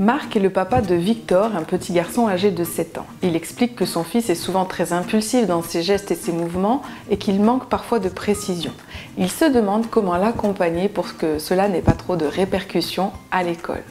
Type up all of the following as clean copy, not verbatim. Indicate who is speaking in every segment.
Speaker 1: Marc est le papa de Victor, un petit garçon âgé de 7 ans. Il explique que son fils est souvent très impulsif dans ses gestes et ses mouvements et qu'il manque parfois de précision. Il se demande comment l'accompagner pour que cela n'ait pas trop de répercussions à l'école.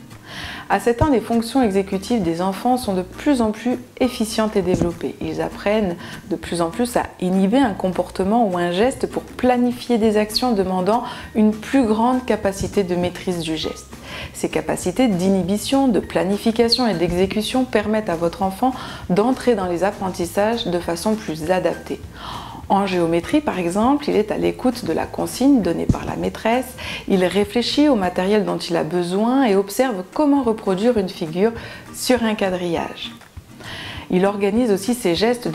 Speaker 1: À 7 ans, les fonctions exécutives des enfants sont de plus en plus efficientes et développées. Ils apprennent de plus en plus à inhiber un comportement ou un geste pour planifier des actions demandant une plus grande capacité de maîtrise du geste. Ces capacités d'inhibition, de planification et d'exécution permettent à votre enfant d'entrer dans les apprentissages de façon plus adaptée. En géométrie, par exemple, il est à l'écoute de la consigne donnée par la maîtresse, il réfléchit au matériel dont il a besoin et observe comment reproduire une figure sur un quadrillage. Il organise aussi ses gestes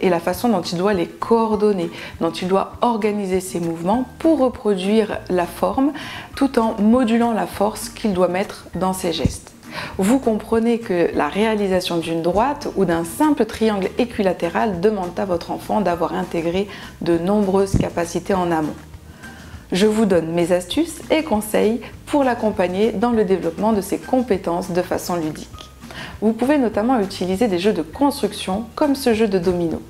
Speaker 1: et la façon dont il doit les coordonner, dont il doit organiser ses mouvements pour reproduire la forme, tout en modulant la force qu'il doit mettre dans ses gestes. Vous comprenez que la réalisation d'une droite ou d'un simple triangle équilatéral demande à votre enfant d'avoir intégré de nombreuses capacités en amont. Je vous donne mes astuces et conseils pour l'accompagner dans le développement de ses compétences de façon ludique. Vous pouvez notamment utiliser des jeux de construction comme ce jeu de domino.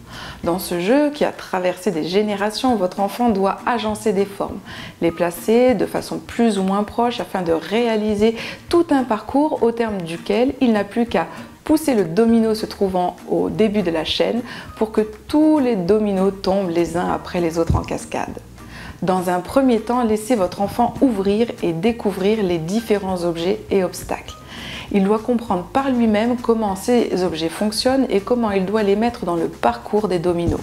Speaker 1: Dans ce jeu qui a traversé des générations, votre enfant doit agencer des formes, les placer de façon plus ou moins proche afin de réaliser tout un parcours au terme duquel il n'a plus qu'à pousser le domino se trouvant au début de la chaîne pour que tous les dominos tombent les uns après les autres en cascade. Dans un premier temps, laissez votre enfant ouvrir et découvrir les différents objets et obstacles. Il doit comprendre par lui-même comment ces objets fonctionnent et comment il doit les mettre dans le parcours des dominos.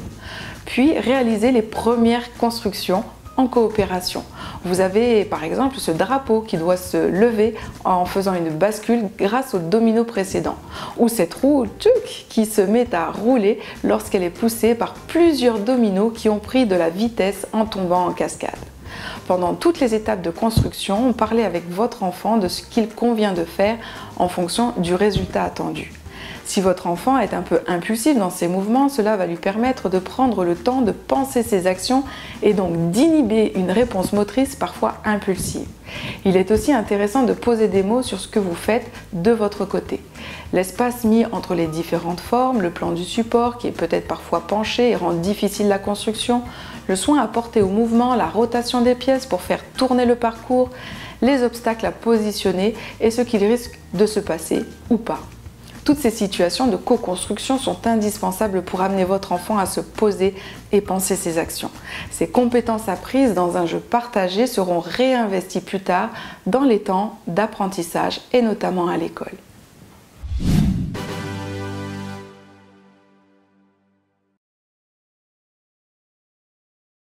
Speaker 1: Puis réaliser les premières constructions en coopération. Vous avez par exemple ce drapeau qui doit se lever en faisant une bascule grâce au domino précédent, ou cette roue qui se met à rouler lorsqu'elle est poussée par plusieurs dominos qui ont pris de la vitesse en tombant en cascade. Pendant toutes les étapes de construction, parlez avec votre enfant de ce qu'il convient de faire en fonction du résultat attendu. Si votre enfant est un peu impulsif dans ses mouvements, cela va lui permettre de prendre le temps de penser ses actions et donc d'inhiber une réponse motrice parfois impulsive. Il est aussi intéressant de poser des mots sur ce que vous faites de votre côté. L'espace mis entre les différentes formes, le plan du support qui est peut-être parfois penché et rend difficile la construction, le soin apporté au mouvement, la rotation des pièces pour faire tourner le parcours, les obstacles à positionner et ce qu'il risque de se passer ou pas. Toutes ces situations de co-construction sont indispensables pour amener votre enfant à se poser et penser ses actions. Ces compétences apprises dans un jeu partagé seront réinvesties plus tard dans les temps d'apprentissage et notamment à l'école.